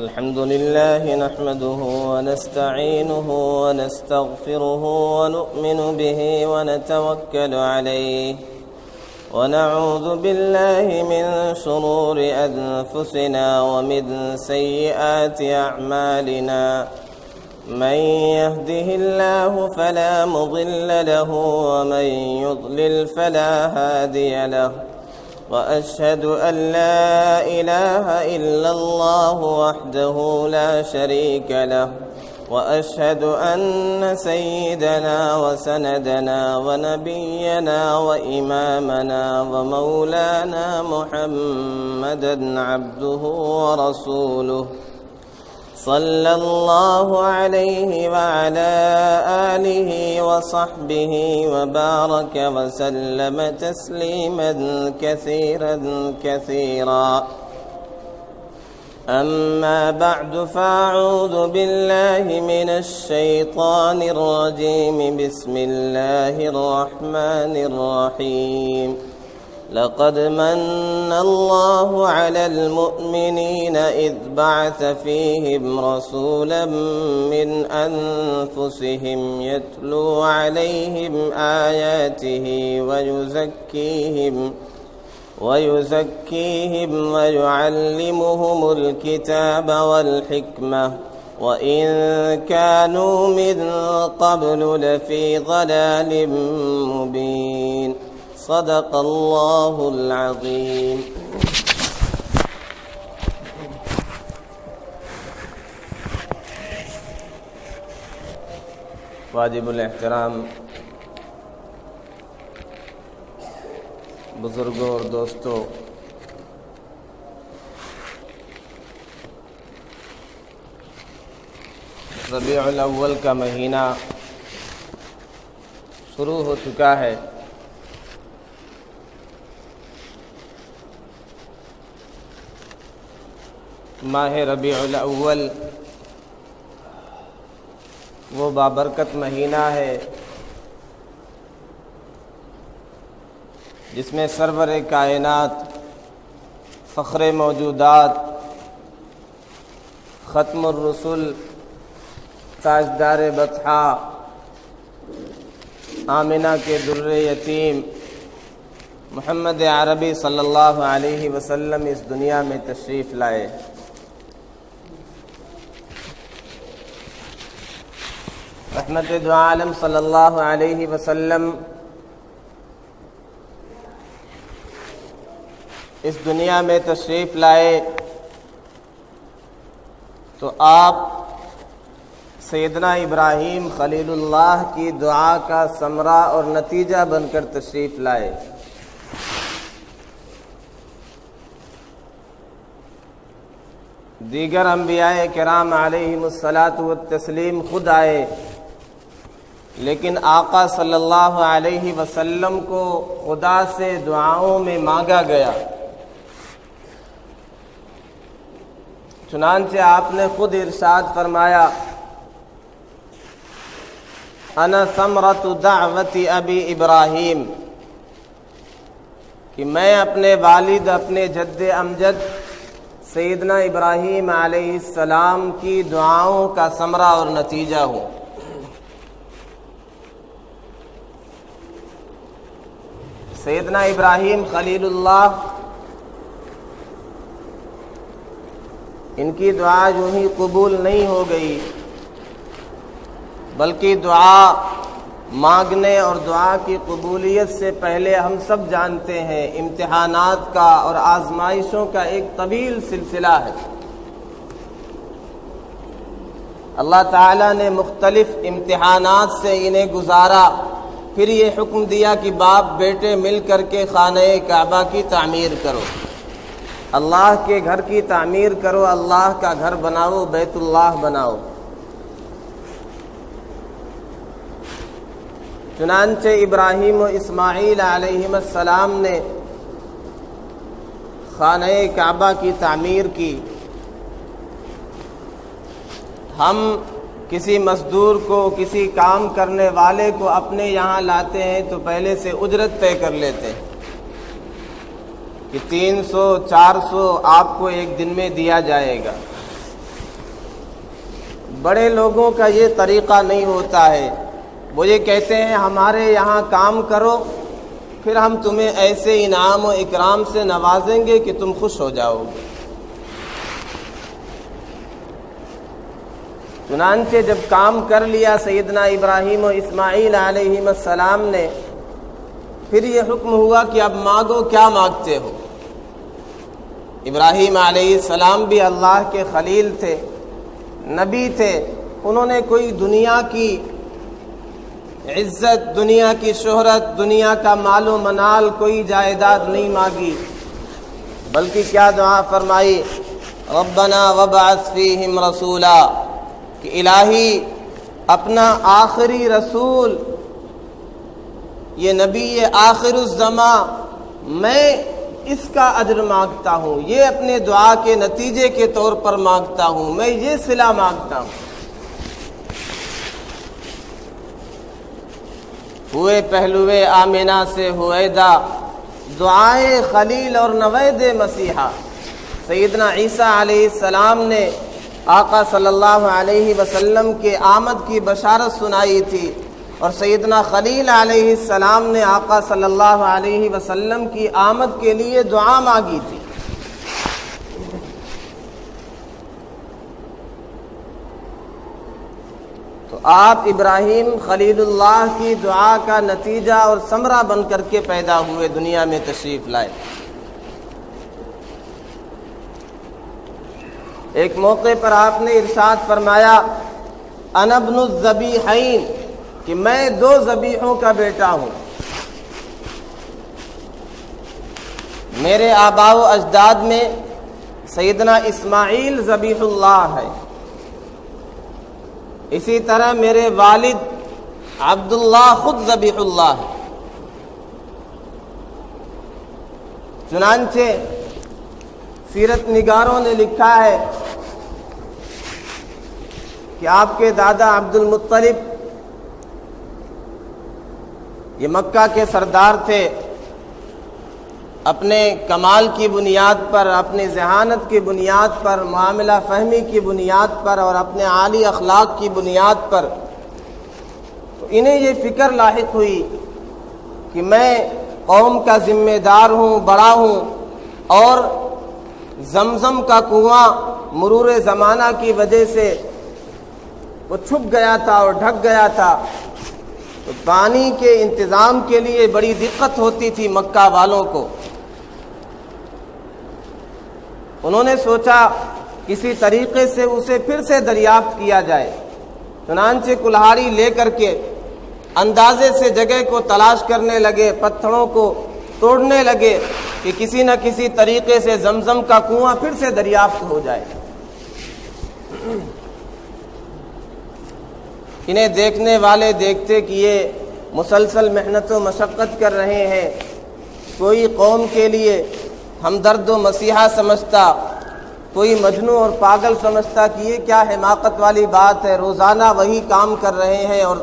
الحمد لله نحمده ونستعينه ونستغفره ونؤمن به ونتوكل عليه ونعوذ بالله من شرور أنفسنا ومن سيئات أعمالنا من يهده الله فلا مضل له ومن يضلل فلا هادي له وأشهد أن لا إله إلا الله وحده لا شريك له وأشهد أن سيدنا وسندنا ونبينا وإمامنا ومولانا محمدا عبده ورسوله صلى الله عليه وعلى آله وصحبه وبارك وسلم تسليما كثيرا أما بعد فأعوذ بالله من الشيطان الرجيم بسم الله الرحمن الرحيم لقد من الله على المؤمنين إذ بعث فيهم رسولا من أنفسهم يتلو عليهم آياته ويزكيهم ويعلمهم الكتاب والحكمة وإن كانوا من قبل لفي ضلال مبين صدق الله العظيم. واجب الاحترام بزرگوں اور دوستوں، ربیع الاول کا مہینہ شروع ہو چکا ہے۔ ماہ ربیع الاول وہ بابرکت مہینہ ہے جس میں سرور کائنات، فخر موجودات، ختم الرسل، تاجدار بطحا، آمنہ کے در یتیم محمد عربی صلی اللہ علیہ وسلم اس دنیا میں تشریف لائے۔ رحمت دو عالم صلی اللہ علیہ وسلم اس دنیا میں تشریف لائے تو آپ سیدنا ابراہیم خلیل اللہ کی دعا کا ثمرہ اور نتیجہ بن کر تشریف لائے۔ دیگر انبیاء کرام علیہم الصلاۃ والتسلیم خود آئے، لیکن آقا صلی اللہ علیہ وسلم کو خدا سے دعاؤں میں مانگا گیا۔ چنانچہ آپ نے خود ارشاد فرمایا، انا ثمرۃ دعوت ابی ابراہیم، کہ میں اپنے والد، اپنے جد امجد سیدنا ابراہیم علیہ السلام کی دعاؤں کا ثمرہ اور نتیجہ ہوں۔ سیدنا ابراہیم خلیل اللہ، ان کی دعا یوں ہی قبول نہیں ہو گئی، بلکہ دعا مانگنے اور دعا کی قبولیت سے پہلے ہم سب جانتے ہیں امتحانات کا اور آزمائشوں کا ایک طویل سلسلہ ہے۔ اللہ تعالیٰ نے مختلف امتحانات سے انہیں گزارا، پھر یہ حکم دیا کہ باپ بیٹے مل کر کے خانہ کعبہ کی تعمیر کرو، اللہ کے گھر کی تعمیر کرو، اللہ کا گھر بناؤ، بیت اللہ بناؤ۔ چنانچہ ابراہیم و اسماعیل علیہم السلام نے خانہ کعبہ کی تعمیر کی۔ ہم کسی مزدور کو، کسی کام کرنے والے کو اپنے یہاں لاتے ہیں تو پہلے سے اجرت طے کر لیتے ہیں کہ 300 400 آپ کو ایک دن میں دیا جائے گا۔ بڑے لوگوں کا یہ طریقہ نہیں ہوتا ہے. وہ یہ کہتے ہیں ہمارے یہاں کام کرو پھر ہم تمہیں ایسے انعام و اکرام سے نوازیں گے کہ تم خوش ہو جاؤ گے. چنانچہ جب کام کر لیا سیدنا ابراہیم و اسماعیل علیہم السلام نے، پھر یہ حکم ہوا کہ اب مانگو، کیا مانگتے ہو. ابراہیم علیہ السلام بھی اللہ کے خلیل تھے، نبی تھے. انہوں نے کوئی دنیا کی عزت، دنیا کی شہرت، دنیا کا مال و منال، کوئی جائیداد نہیں مانگی، بلکہ کیا دعا فرمائی، ربنا وابعث فیہم رسولا، کہ الہی اپنا آخری رسول، یہ نبی آخر الزماں، میں اس کا اجر مانگتا ہوں، یہ اپنے دعا کے نتیجے کے طور پر مانگتا ہوں، میں یہ صلہ مانگتا ہوں. ہوئے پہلوے آمنہ سے ہویدا، دعائے خلیل اور نوید مسیحا. سیدنا عیسیٰ علیہ السلام نے آقا صلی اللہ علیہ وسلم کے آمد کی بشارت سنائی تھی، اور سیدنا خلیل علیہ السلام نے آقا صلی اللہ علیہ وسلم کی آمد کے لیے دعا مانگی تھی. تو آپ ابراہیم خلیل اللہ کی دعا کا نتیجہ اور ثمرہ بن کر کے پیدا ہوئے، دنیا میں تشریف لائے. ایک موقع پر آپ نے ارشاد فرمایا، انا ابن الذبیحین، کہ میں 2 ذبیحوں کا بیٹا ہوں. میرے آباء و اجداد میں سیدنا اسماعیل ذبیح اللہ ہے، اسی طرح میرے والد عبداللہ خود ذبیح اللہ ہے. چنانچہ سیرت نگاروں نے لکھا ہے کہ آپ کے دادا عبد المطلب یہ مکہ کے سردار تھے. اپنے کمال کی بنیاد پر، اپنی ذہانت کی بنیاد پر، معاملہ فہمی کی بنیاد پر اور اپنے عالی اخلاق کی بنیاد پر، تو انہیں یہ فکر لاحق ہوئی کہ میں قوم کا ذمہ دار ہوں، بڑا ہوں، اور زمزم کا کنواں مرور زمانہ کی وجہ سے وہ چھپ گیا تھا اور ڈھک گیا تھا. تو پانی کے انتظام کے لیے بڑی دقت ہوتی تھی مکہ والوں کو. انہوں نے سوچا کسی طریقے سے اسے پھر سے دریافت کیا جائے. چنانچہ کلہاڑی لے کر کے اندازے سے جگہ کو تلاش کرنے لگے، پتھروں کو توڑنے لگے کہ کسی نہ کسی طریقے سے زمزم کا کنواں پھر سے دریافت ہو جائے. انہیں دیکھنے والے دیکھتے کہ یہ مسلسل محنت و مشقت کر رہے ہیں. کوئی قوم کے لیے ہمدرد و مسیحا سمجھتا، کوئی مجنون اور پاگل سمجھتا کہ یہ کیا حماقت والی بات ہے، روزانہ وہی کام کر رہے ہیں اور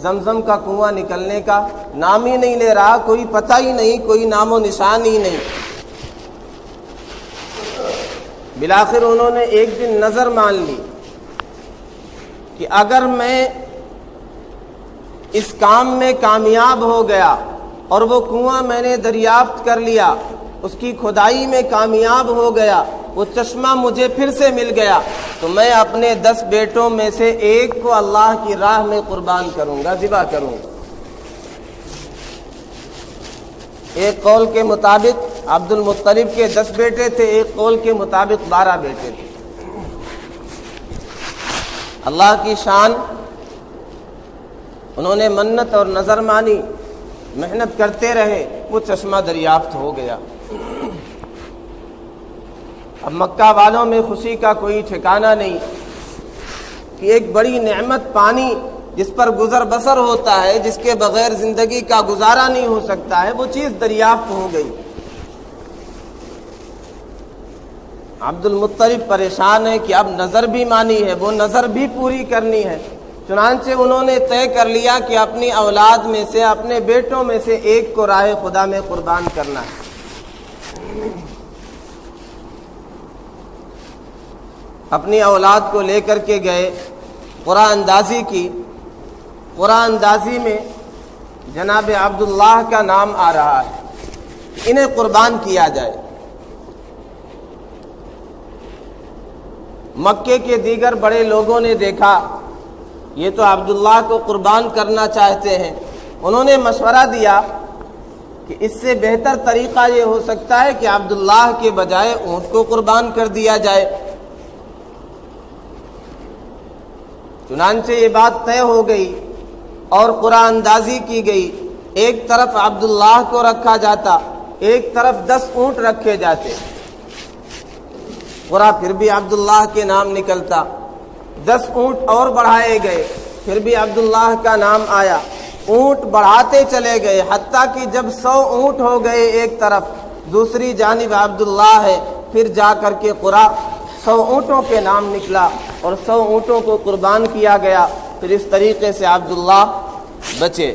زمزم کا کنواں نکلنے کا نام ہی نہیں لے رہا، کوئی پتہ ہی نہیں، کوئی نام و نشان ہی نہیں. بالآخر انہوں نے ایک دن نظر مان لی کہ اگر میں اس کام میں کامیاب ہو گیا اور وہ کنواں میں نے دریافت کر لیا، اس کی کھدائی میں کامیاب ہو گیا، وہ چشمہ مجھے پھر سے مل گیا، تو میں اپنے 10 بیٹوں میں سے ایک کو اللہ کی راہ میں قربان کروں گا، ذبح کروں گا. ایک قول کے مطابق عبد المطلب کے 10 بیٹے تھے، ایک قول کے مطابق 12 بیٹے تھے. اللہ کی شان، انہوں نے منت اور نظر مانی، محنت کرتے رہے، وہ چشمہ دریافت ہو گیا. اب مکہ والوں میں خوشی کا کوئی ٹھکانہ نہیں کہ ایک بڑی نعمت پانی جس پر گزر بسر ہوتا ہے، جس کے بغیر زندگی کا گزارا نہیں ہو سکتا ہے، وہ چیز دریافت ہو گئی. عبد المطلب پریشان ہے کہ اب نظر بھی مانی ہے، وہ نظر بھی پوری کرنی ہے. چنانچہ انہوں نے طے کر لیا کہ اپنی اولاد میں سے، اپنے بیٹوں میں سے ایک کو راہ خدا میں قربان کرنا ہے. اپنی اولاد کو لے کر کے گئے، قرآن اندازی کی۔ قرآن اندازی میں جناب عبداللہ کا نام آ رہا ہے، انہیں قربان کیا جائے۔ مکے کے دیگر بڑے لوگوں نے دیکھا یہ تو عبداللہ کو قربان کرنا چاہتے ہیں، انہوں نے مشورہ دیا کہ اس سے بہتر طریقہ یہ ہو سکتا ہے کہ عبداللہ کے بجائے اونٹ کو قربان کر دیا جائے۔ چنانچہ یہ بات طے ہو گئی اور قرآن اندازی کی گئی۔ ایک طرف عبداللہ کو رکھا جاتا، ایک طرف 10 اونٹ رکھے جاتے۔ پورا پھر بھی عبداللہ کے نام نکلتا، 10 اونٹ اور بڑھائے گئے، پھر بھی عبداللہ کا نام آیا۔ اونٹ بڑھاتے چلے گئے حتیٰ کہ جب 100 اونٹ ہو گئے ایک طرف، دوسری جانب عبداللہ ہے، پھر جا کر کے قرآ 100 اونٹوں کے نام نکلا اور 100 اونٹوں کو قربان کیا گیا۔ پھر اس طریقے سے عبداللہ بچے۔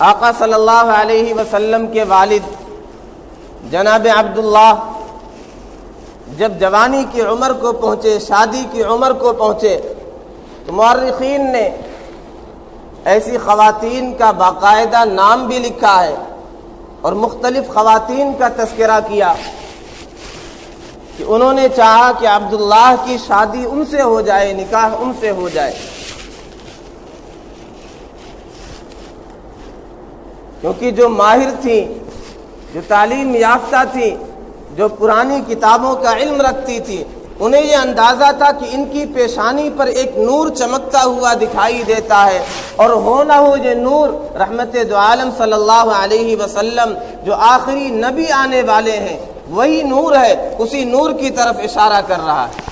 آقا صلی اللہ علیہ وسلم کے والد جناب عبداللہ جب جوانی کی عمر کو پہنچے، شادی کی عمر کو پہنچے، تو مورخین نے ایسی خواتین کا باقاعدہ نام بھی لکھا ہے اور مختلف خواتین کا تذکرہ کیا کہ انہوں نے چاہا کہ عبداللہ کی شادی ان سے ہو جائے، نکاح ان سے ہو جائے، کیونکہ جو ماہر تھیں، جو تعلیم یافتہ تھیں، جو پرانی کتابوں کا علم رکھتی تھی، انہیں یہ اندازہ تھا کہ ان کی پیشانی پر ایک نور چمکتا ہوا دکھائی دیتا ہے، اور ہو نہ ہو یہ نور رحمت دو عالم صلی اللہ علیہ وسلم جو آخری نبی آنے والے ہیں وہی نور ہے، اسی نور کی طرف اشارہ کر رہا ہے۔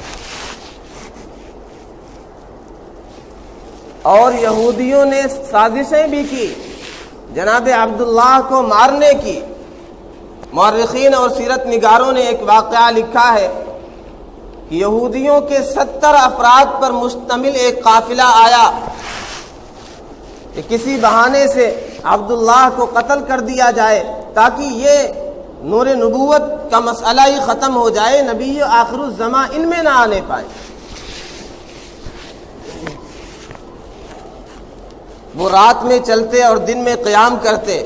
اور یہودیوں نے سازشیں بھی کی جناب عبداللہ کو مارنے کی۔ مورخین اور سیرت نگاروں نے ایک واقعہ لکھا ہے کہ یہودیوں کے 70 افراد پر مشتمل ایک قافلہ آیا کہ کسی بہانے سے عبداللہ کو قتل کر دیا جائے تاکہ یہ نور نبوت کا مسئلہ ہی ختم ہو جائے، نبی آخر الزماں ان میں نہ آنے پائے۔ وہ رات میں چلتے اور دن میں قیام کرتے۔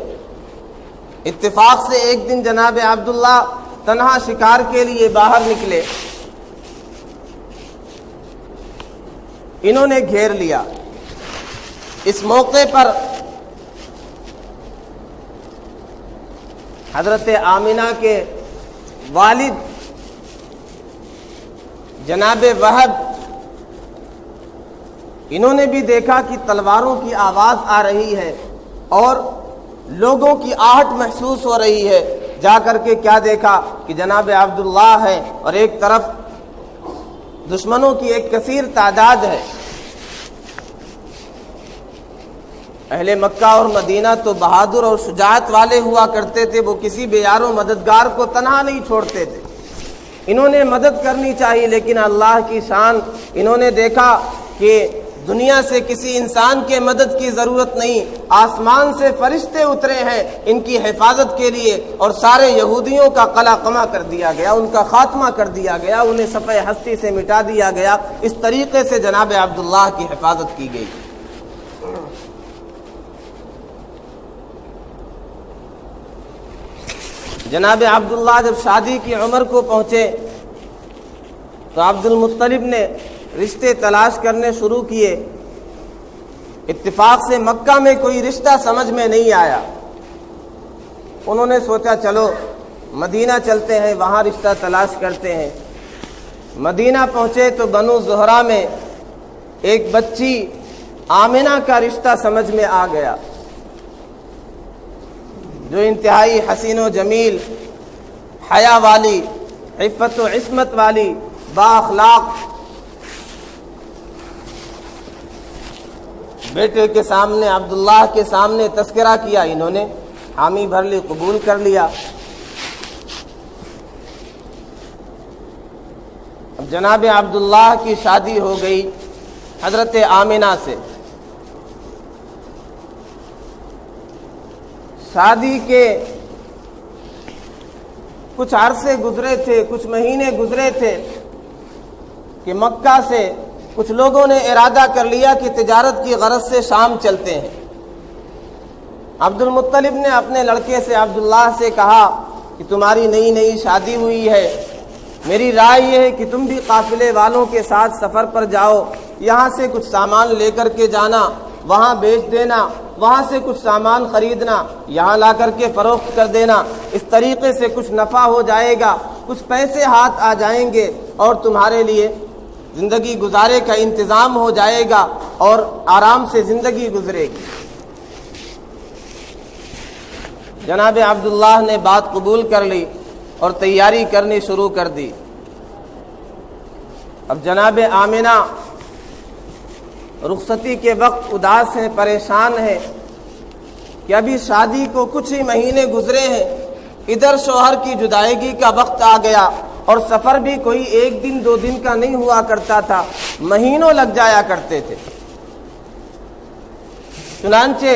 اتفاق سے ایک دن جناب عبداللہ تنہا شکار کے لیے باہر نکلے، انہوں نے گھیر لیا۔ اس موقع پر حضرت آمنہ کے والد جناب وہب، انہوں نے بھی دیکھا کہ تلواروں کی آواز آ رہی ہے اور لوگوں کی آہٹ محسوس ہو رہی ہے۔ جا کر کے کیا دیکھا کہ جناب عبداللہ ہے اور ایک طرف دشمنوں کی ایک کثیر تعداد ہے۔ اہل مکہ اور مدینہ تو بہادر اور شجاعت والے ہوا کرتے تھے، وہ کسی بے یار و مددگار کو تنہا نہیں چھوڑتے تھے، انہوں نے مدد کرنی چاہیے۔ لیکن اللہ کی شان، انہوں نے دیکھا کہ دنیا سے کسی انسان کے مدد کی ضرورت نہیں، آسمان سے فرشتے اترے ہیں ان کی حفاظت کے لیے، اور سارے یہودیوں کا قلع قمع کر دیا گیا، ان کا خاتمہ کر دیا گیا، انہیں صفحہ ہستی سے مٹا دیا گیا۔ اس طریقے سے جناب عبداللہ کی حفاظت کی گئی۔ جناب عبداللہ جب شادی کی عمر کو پہنچے تو عبد المطلب نے رشتے تلاش کرنے شروع کیے۔ اتفاق سے مکہ میں کوئی رشتہ سمجھ میں نہیں آیا، انہوں نے سوچا چلو مدینہ چلتے ہیں، وہاں رشتہ تلاش کرتے ہیں۔ مدینہ پہنچے تو بنو زہرہ میں ایک بچی آمنہ کا رشتہ سمجھ میں آ گیا، جو انتہائی حسین و جمیل، حیا والی، عفت و عصمت والی، با اخلاق، بیٹے کے سامنے، عبداللہ کے سامنے تذکرہ کیا، انہوں نے حامی بھر لی، قبول کر لیا۔ اب جناب عبداللہ کی شادی ہو گئی حضرت آمنہ سے۔ شادی کے کچھ عرصے گزرے تھے، کچھ مہینے گزرے تھے کہ مکہ سے کچھ لوگوں نے ارادہ کر لیا کہ تجارت کی غرض سے شام چلتے ہیں۔ عبد المطلب نے اپنے لڑکے سے عبداللہ سے کہا کہ تمہاری نئی نئی شادی ہوئی ہے، میری رائے یہ ہے کہ تم بھی قافلے والوں کے ساتھ سفر پر جاؤ، یہاں سے کچھ سامان لے کر کے جانا، وہاں بیچ دینا، وہاں سے کچھ سامان خریدنا، یہاں لا کر کے فروخت کر دینا، اس طریقے سے کچھ نفع ہو جائے گا، کچھ پیسے ہاتھ آ جائیں گے اور تمہارے لیے زندگی گزارے کا انتظام ہو جائے گا اور آرام سے زندگی گزرے گی۔ جناب عبداللہ نے بات قبول کر لی اور تیاری کرنی شروع کر دی۔ اب جناب آمنہ رخصتی کے وقت اداس ہیں، پریشان ہیں کہ ابھی شادی کو کچھ ہی مہینے گزرے ہیں، ادھر شوہر کی جدائیگی کا وقت آ گیا اور سفر بھی کوئی 1 دن 2 دن کا نہیں ہوا کرتا تھا، مہینوں لگ جایا کرتے تھے۔ چنانچہ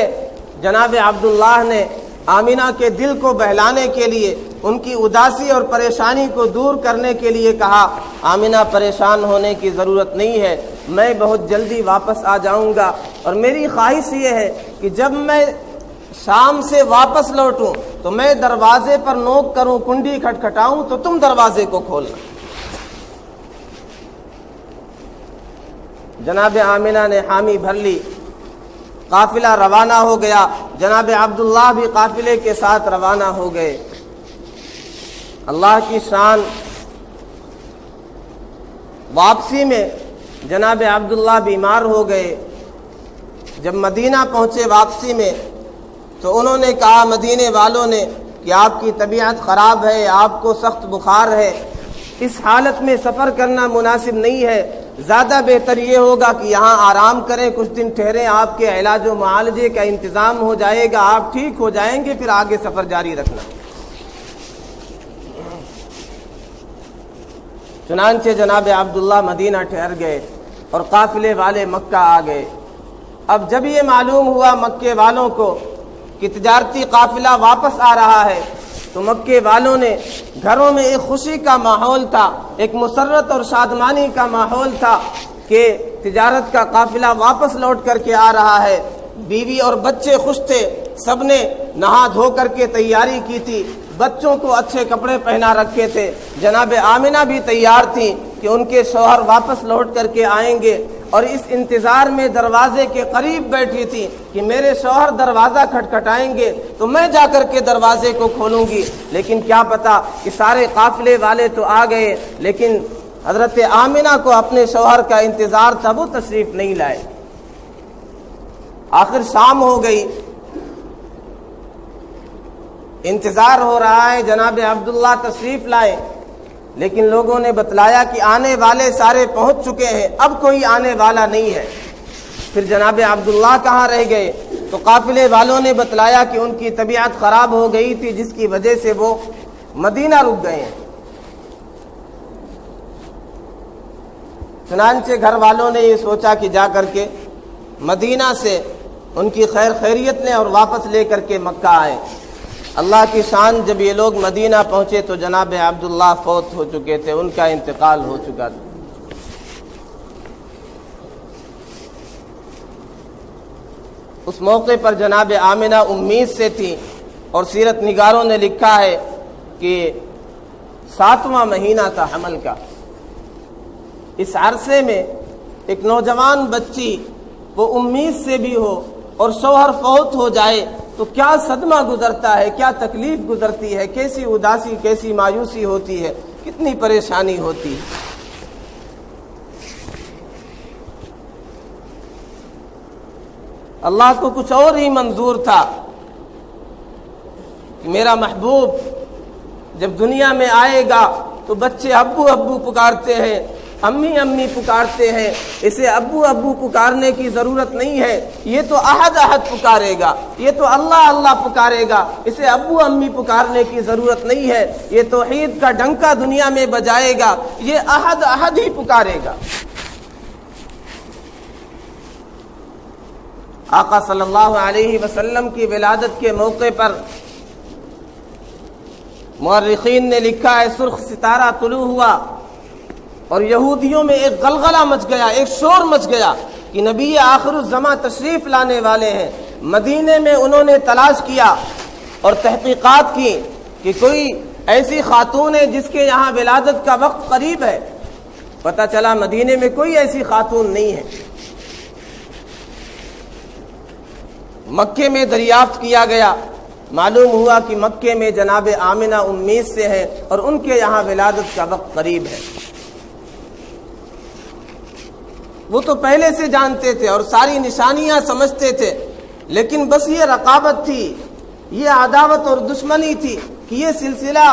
جناب عبداللہ نے آمنہ کے دل کو بہلانے کے لیے، ان کی اداسی اور پریشانی کو دور کرنے کے لیے کہا، آمنہ پریشان ہونے کی ضرورت نہیں ہے، میں بہت جلدی واپس آ جاؤں گا، اور میری خواہش یہ ہے کہ جب میں شام سے واپس لوٹوں تو میں دروازے پر نوک کروں، کنڈی کھٹکھٹاؤں تو تم دروازے کو کھولنا۔ جناب آمنہ نے حامی بھر لی، قافلہ روانہ ہو گیا، جناب عبداللہ بھی قافلے کے ساتھ روانہ ہو گئے۔ اللہ کی شان، واپسی میں جناب عبداللہ بیمار ہو گئے۔ جب مدینہ پہنچے واپسی میں تو انہوں نے کہا مدینے والوں نے کہ آپ کی طبیعت خراب ہے، آپ کو سخت بخار ہے، اس حالت میں سفر کرنا مناسب نہیں ہے، زیادہ بہتر یہ ہوگا کہ یہاں آرام کریں، کچھ دن ٹھہریں، آپ کے علاج و معالجے کا انتظام ہو جائے گا، آپ ٹھیک ہو جائیں گے، پھر آگے سفر جاری رکھنا۔ چنانچہ جناب عبداللہ مدینہ ٹھہر گئے اور قافلے والے مکہ آ گئے۔ اب جب یہ معلوم ہوا مکے والوں کو کہ تجارتی قافلہ واپس آ رہا ہے تو مکے والوں نے، گھروں میں ایک خوشی کا ماحول تھا، ایک مسرت اور شادمانی کا ماحول تھا کہ تجارت کا قافلہ واپس لوٹ کر کے آ رہا ہے، بیوی اور بچے خوش تھے، سب نے نہا دھو کر کے تیاری کی تھی، بچوں کو اچھے کپڑے پہنا رکھے تھے، جناب آمنہ بھی تیار تھی کہ ان کے شوہر واپس لوٹ کر کے آئیں گے، اور اس انتظار میں دروازے کے قریب بیٹھی تھی کہ میرے شوہر دروازہ کھٹکھٹائیں گے تو میں جا کر کے دروازے کو کھولوں گی۔ لیکن کیا پتا کہ سارے قافلے والے تو آ گئے، لیکن حضرت آمنہ کو اپنے شوہر کا انتظار تھا، وہ تشریف نہیں لائے۔ آخر شام ہو گئی، انتظار ہو رہا ہے جناب عبداللہ تشریف لائے، لیکن لوگوں نے بتلایا کہ آنے والے سارے پہنچ چکے ہیں، اب کوئی آنے والا نہیں ہے۔ پھر جناب عبداللہ کہاں رہ گئے؟ تو قافلے والوں نے بتلایا کہ ان کی طبیعت خراب ہو گئی تھی، جس کی وجہ سے وہ مدینہ رک گئے ہیں۔ چنانچہ گھر والوں نے یہ سوچا کہ جا کر کے مدینہ سے ان کی خیر خیریت لیں اور واپس لے کر کے مکہ آئیں۔ اللہ کی شان، جب یہ لوگ مدینہ پہنچے تو جناب عبداللہ فوت ہو چکے تھے، ان کا انتقال ہو چکا تھا۔ اس موقع پر جناب آمنہ امید سے تھی، اور سیرت نگاروں نے لکھا ہے کہ 7واں مہینہ تھا حمل کا۔ اس عرصے میں ایک نوجوان بچی وہ امید سے بھی ہو اور شوہر فوت ہو جائے تو کیا صدمہ گزرتا ہے، کیا تکلیف گزرتی ہے، کیسی اداسی، کیسی مایوسی ہوتی ہے، کتنی پریشانی ہوتی ہے۔ اللہ کو کچھ اور ہی منظور تھا کہ میرا محبوب جب دنیا میں آئے گا تو بچے ابو ابو پکارتے ہیں، امی امی پکارتے ہیں، اسے ابو ابو پکارنے کی ضرورت نہیں ہے، یہ تو احد احد پکارے گا، یہ تو اللہ اللہ پکارے گا، اسے ابو امی پکارنے کی ضرورت نہیں ہے، یہ توحید کا ڈنکا دنیا میں بجائے گا، یہ احد احد ہی پکارے گا۔ آقا صلی اللہ علیہ وسلم کی ولادت کے موقع پر مورخین نے لکھا ہے سرخ ستارہ طلوع ہوا اور یہودیوں میں ایک غلغلہ مچ گیا، ایک شور مچ گیا کہ نبی آخر الزماں تشریف لانے والے ہیں۔ مدینے میں انہوں نے تلاش کیا اور تحقیقات کی کہ کوئی ایسی خاتون ہے جس کے یہاں ولادت کا وقت قریب ہے۔ پتہ چلا مدینے میں کوئی ایسی خاتون نہیں ہے۔ مکے میں دریافت کیا گیا، معلوم ہوا کہ مکے میں جناب آمنہ امیس سے ہے اور ان کے یہاں ولادت کا وقت قریب ہے۔ وہ تو پہلے سے جانتے تھے اور ساری نشانیاں سمجھتے تھے، لیکن بس یہ رقابت تھی، یہ عداوت اور دشمنی تھی کہ یہ سلسلہ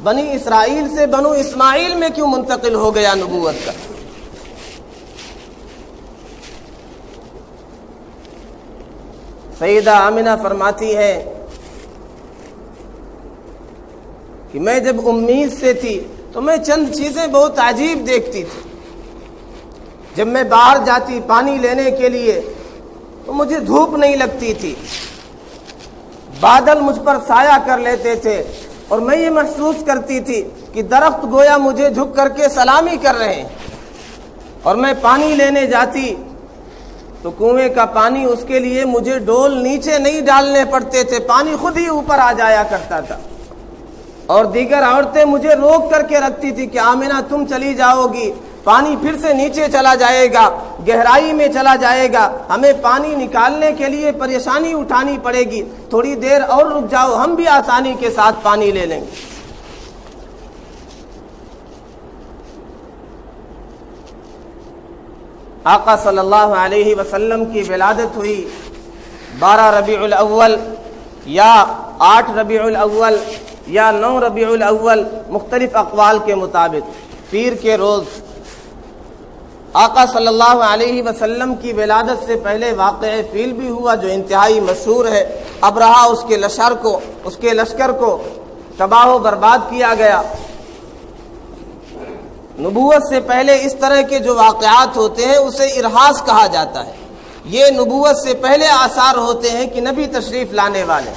بنی اسرائیل سے بنو اسماعیل میں کیوں منتقل ہو گیا نبوت کا۔ سیدہ آمنہ فرماتی ہے کہ میں جب امیز سے تھی تو میں چند چیزیں بہت عجیب دیکھتی تھی۔ جب میں باہر جاتی پانی لینے کے لیے تو مجھے دھوپ نہیں لگتی تھی، بادل مجھ پر سایہ کر لیتے تھے اور میں یہ محسوس کرتی تھی کہ درخت گویا مجھے جھک کر کے سلامی کر رہے ہیں، اور میں پانی لینے جاتی تو کنویں کا پانی اس کے لیے مجھے ڈول نیچے نہیں ڈالنے پڑتے تھے، پانی خود ہی اوپر آ جایا کرتا تھا۔ اور دیگر عورتیں مجھے روک کر کے رکھتی تھی کہ آمنہ تم چلی جاؤ گی، پانی پھر سے نیچے چلا جائے گا، گہرائی میں چلا جائے گا، ہمیں پانی نکالنے کے لیے پریشانی اٹھانی پڑے گی، تھوڑی دیر اور رک جاؤ، ہم بھی آسانی کے ساتھ پانی لے لیں گے۔ آقا صلی اللہ علیہ وسلم کی ولادت ہوئی 12 ربیع الاول یا 8 ربیع الاول یا 9 ربیع الاول، مختلف اقوال کے مطابق، پیر کے روز۔ آقا صلی اللہ علیہ وسلم کی ولادت سے پہلے واقعہ فیل بھی ہوا جو انتہائی مشہور ہے۔ ابرہہ اس کے لشکر کو تباہ و برباد کیا گیا۔ نبوت سے پہلے اس طرح کے جو واقعات ہوتے ہیں اسے ارہاس کہا جاتا ہے۔ یہ نبوت سے پہلے آثار ہوتے ہیں کہ نبی تشریف لانے والے۔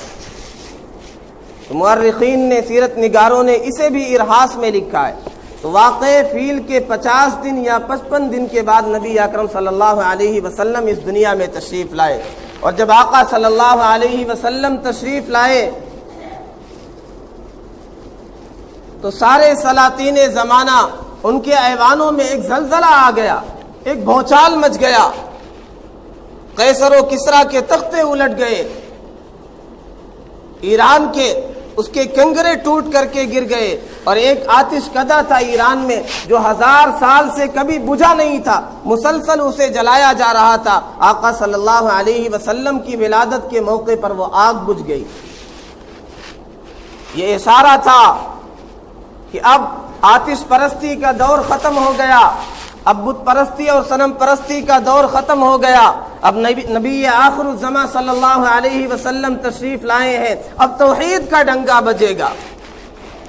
تو مورخین نے، سیرت نگاروں نے اسے بھی ارہاس میں لکھا ہے۔ تو واقع فیل کے 50 دن یا 55 دن کے بعد نبی اکرم صلی اللہ علیہ وسلم اس دنیا میں تشریف لائے، اور جب آقا صلی اللہ علیہ وسلم تشریف لائے تو سارے سلاطین زمانہ ان کے ایوانوں میں ایک زلزلہ آ گیا، ایک بھونچال مچ گیا، قیصر و کسریٰ کے تختے الٹ گئے، ایران کے اس کے کنگرے ٹوٹ کر کے گر گئے، اور ایک آتش کدہ تھا ایران میں جو 1000 سال سے کبھی بجھا نہیں تھا، مسلسل اسے جلایا جا رہا تھا۔ آقا صلی اللہ علیہ وسلم کی ولادت کے موقع پر وہ آگ بجھ گئی۔ یہ اشارہ تھا کہ اب آتش پرستی کا دور ختم ہو گیا، اب بت پرستی اور صنم پرستی کا دور ختم ہو گیا، اب نبی آخر الزماں صلی اللہ علیہ وسلم تشریف لائے ہیں، اب توحید کا ڈنگا بجے گا،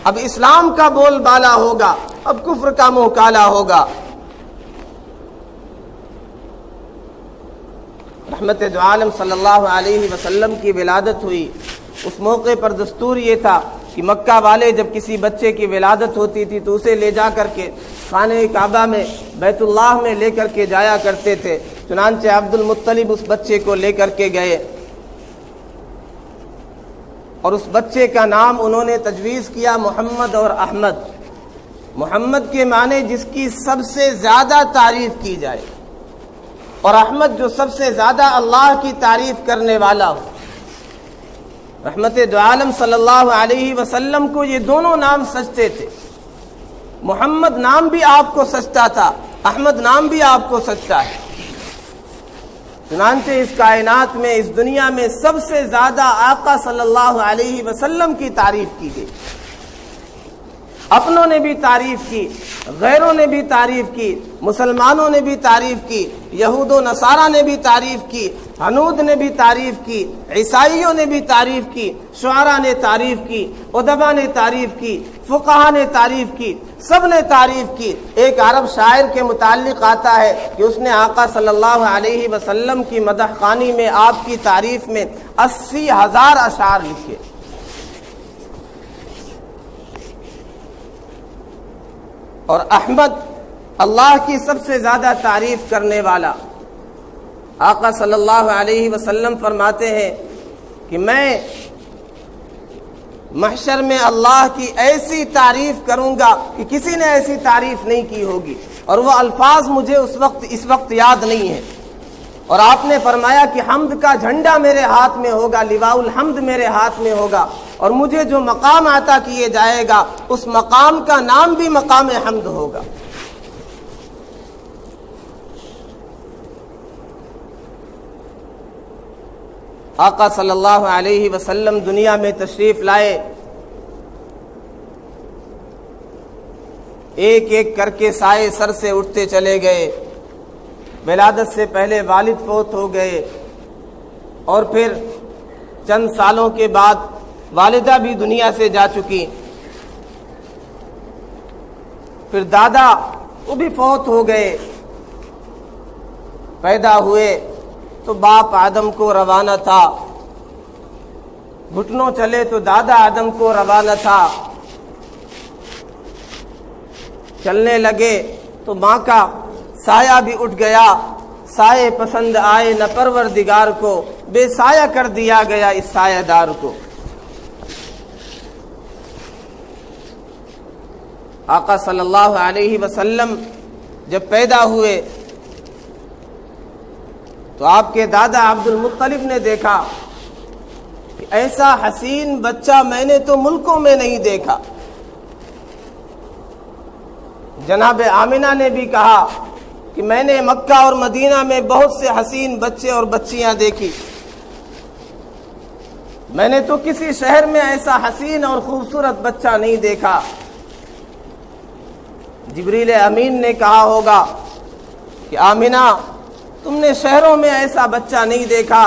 اب اسلام کا بول بالا ہوگا، اب کفر کا منہ کالا ہوگا۔ رحمت دو عالم صلی اللہ علیہ وسلم کی ولادت ہوئی۔ اس موقع پر دستور یہ تھا کہ مکہ والے جب کسی بچے کی ولادت ہوتی تھی تو اسے لے جا کر کے خانہ کعبہ میں، بیت اللہ میں لے کر کے جایا کرتے تھے۔ چنانچہ عبد المطلب اس بچے کو لے کر کے گئے اور اس بچے کا نام انہوں نے تجویز کیا محمد اور احمد۔ محمد کے معنی جس کی سب سے زیادہ تعریف کی جائے، اور احمد جو سب سے زیادہ اللہ کی تعریف کرنے والا ہو۔ رحمت دو عالم صلی اللہ علیہ وسلم کو یہ دونوں نام سجتے تھے۔ محمد نام بھی آپ کو سجتا تھا، احمد نام بھی آپ کو سجتا ہے۔ چنانچہ اس کائنات میں، اس دنیا میں سب سے زیادہ آقا صلی اللہ علیہ وسلم کی تعریف کی گئی۔ اپنوں نے بھی تعریف کی، غیروں نے بھی تعریف کی، مسلمانوں نے بھی تعریف کی، یہود و نصارہ نے بھی تعریف کی، ہنود نے بھی تعریف کی، عیسائیوں نے بھی تعریف کی، شعراء نے تعریف کی، ادبا نے تعریف کی، فقہا نے تعریف کی، سب نے تعریف کی۔ ایک عرب شاعر کے متعلق آتا ہے کہ اس نے آقا صلی اللہ علیہ وسلم کی مدح خوانی میں، آپ کی تعریف میں 80,000 اشعار لکھے۔ اور احمد اللہ کی سب سے زیادہ تعریف کرنے والا۔ آقا صلی اللہ علیہ وسلم فرماتے ہیں کہ میں محشر میں اللہ کی ایسی تعریف کروں گا کہ کسی نے ایسی تعریف نہیں کی ہوگی، اور وہ الفاظ مجھے اس وقت یاد نہیں ہے۔ اور آپ نے فرمایا کہ حمد کا جھنڈا میرے ہاتھ میں ہوگا، لواء الحمد میرے ہاتھ میں ہوگا، اور مجھے جو مقام عطا کیے جائے گا اس مقام کا نام بھی مقام حمد ہوگا۔ آقا صلی اللہ علیہ وسلم دنیا میں تشریف لائے، ایک ایک کر کے سائے سر سے اٹھتے چلے گئے۔ ولادت سے پہلے والد فوت ہو گئے، اور پھر چند سالوں کے بعد والدہ بھی دنیا سے جا چکی، پھر دادا وہ بھی فوت ہو گئے۔ پیدا ہوئے تو باپ آدم کو روانہ تھا، گھٹنوں چلے تو دادا آدم کو روانہ تھا، چلنے لگے تو ماں کا سایہ بھی اٹھ گیا۔ سائے پسند آئے نہ پروردگار کو، بے سایہ کر دیا گیا اس سایہ دار کو۔ آقا صلی اللہ علیہ وسلم جب پیدا ہوئے تو آپ کے دادا عبد المطلب نے دیکھا کہ ایسا حسین بچہ میں نے تو ملکوں میں نہیں دیکھا۔ جناب آمنہ نے بھی کہا کہ میں نے مکہ اور مدینہ میں بہت سے حسین بچے اور بچیاں دیکھی، میں نے تو کسی شہر میں ایسا حسین اور خوبصورت بچہ نہیں دیکھا۔ جبریل امین نے کہا ہوگا کہ آمنہ تم نے شہروں میں ایسا بچہ نہیں دیکھا،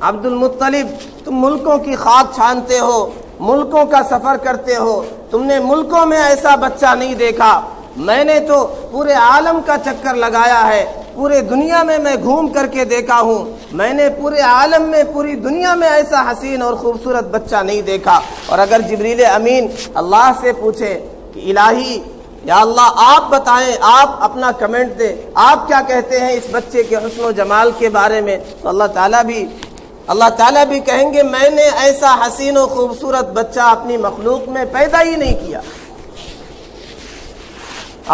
عبد المطلب تم ملکوں کی خاک چھانتے ہو، ملکوں کا سفر کرتے ہو، تم نے ملکوں میں ایسا بچہ نہیں دیکھا، میں نے تو پورے عالم کا چکر لگایا ہے، پورے دنیا میں گھوم کر کے دیکھا ہوں، میں نے پورے عالم میں پوری دنیا میں ایسا حسین اور خوبصورت بچہ نہیں دیکھا۔ اور اگر جبریل امین اللہ سے پوچھے کہ الہی یا اللہ آپ بتائیں، آپ اپنا کمنٹ دیں، آپ کیا کہتے ہیں اس بچے کے حسن و جمال کے بارے میں، تو اللہ تعالیٰ بھی کہیں گے میں نے ایسا حسین و خوبصورت بچہ اپنی مخلوق میں پیدا ہی نہیں کیا۔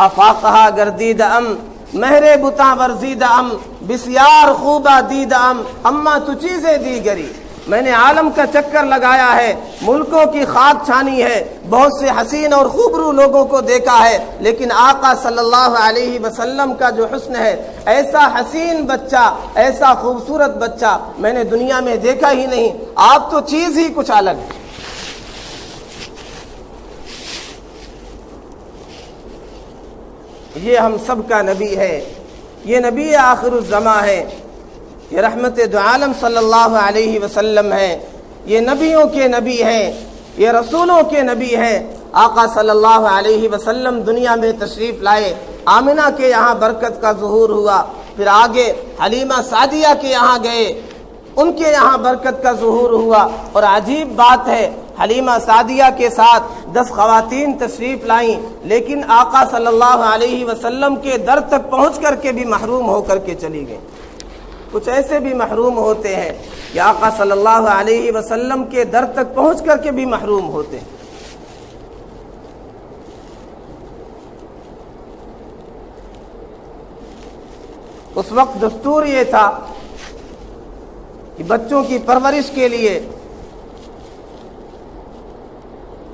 آفاقہا گردید ام مہر بتاں ورزید ام بسیار خوبہ دید ام اما تو چیزیں دیگری، میں نے عالم کا چکر لگایا ہے، ملکوں کی خاک چھانی ہے، بہت سے حسین اور خوبرو لوگوں کو دیکھا ہے، لیکن آقا صلی اللہ علیہ وسلم کا جو حسن ہے، ایسا حسین بچہ، ایسا خوبصورت بچہ میں نے دنیا میں دیکھا ہی نہیں، آپ تو چیز ہی کچھ الگ ہے۔ یہ ہم سب کا نبی ہے، یہ نبی آخر الزماں ہے، یہ رحمت دو عالم صلی اللہ علیہ وسلم ہے، یہ نبیوں کے نبی ہیں، یہ رسولوں کے نبی ہیں۔ آقا صلی اللہ علیہ وسلم دنیا میں تشریف لائے، آمنہ کے یہاں برکت کا ظہور ہوا، پھر آگے حلیمہ سعدیہ کے یہاں گئے، ان کے یہاں برکت کا ظہور ہوا۔ اور عجیب بات ہے، حلیمہ سعدیہ کے ساتھ 10 خواتین تشریف لائیں، لیکن آقا صلی اللہ علیہ وسلم کے در تک پہنچ کر کے بھی محروم ہو کر کے چلی گئیں۔ کچھ ایسے بھی محروم ہوتے ہیں کہ آقا صلی اللہ علیہ وسلم کے در تک پہنچ کر کے بھی محروم ہوتے ہیں۔ اس وقت دستور یہ تھا کہ بچوں کی پرورش کے لیے،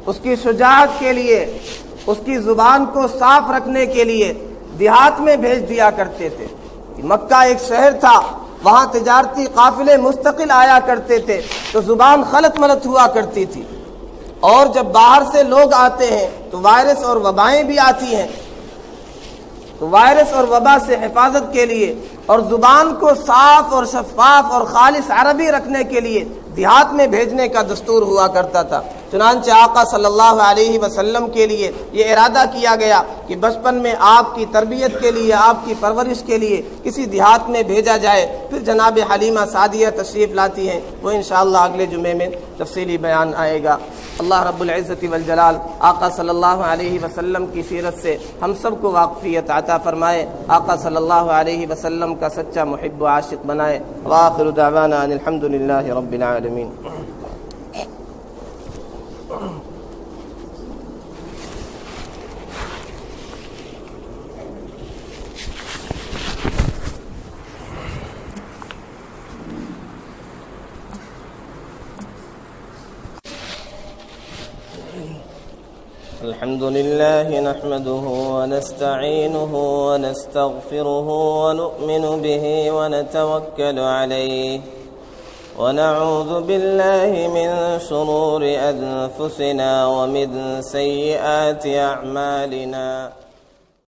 اس کی شجاعت کے لیے، اس کی زبان کو صاف رکھنے کے لیے دیہات میں بھیج دیا کرتے تھے۔ مکہ ایک شہر تھا، وہاں تجارتی قافلے مستقل آیا کرتے تھے، تو زبان خلط ملط ہوا کرتی تھی، اور جب باہر سے لوگ آتے ہیں تو وائرس اور وبائیں بھی آتی ہیں، تو وائرس اور وبا سے حفاظت کے لیے اور زبان کو صاف اور شفاف اور خالص عربی رکھنے کے لیے دیہات میں بھیجنے کا دستور ہوا کرتا تھا۔ چنانچہ آقا صلی اللہ علیہ وسلم کے لیے یہ ارادہ کیا گیا کہ بچپن میں آپ کی تربیت کے لیے، آپ کی پرورش کے لیے کسی دیہات میں بھیجا جائے۔ پھر جناب حلیمہ سعدیہ تشریف لاتی ہیں، وہ انشاءاللہ اگلے جمعے میں تفصیلی بیان آئے گا۔ اللہ رب العزت والجلال آقا صلی اللہ علیہ وسلم کی سیرت سے ہم سب کو واقفیت عطا فرمائے، آقا صلی اللہ علیہ وسلم کا سچا محب و عاشق بنائے۔ وآخر دعوانا ان الحمد للہ رب العالمین۔ الحمد لله نحمده ونستعينه ونستغفره ونؤمن به ونتوكل عليه ونعوذ بالله من شرور أنفسنا ومن سيئات أعمالنا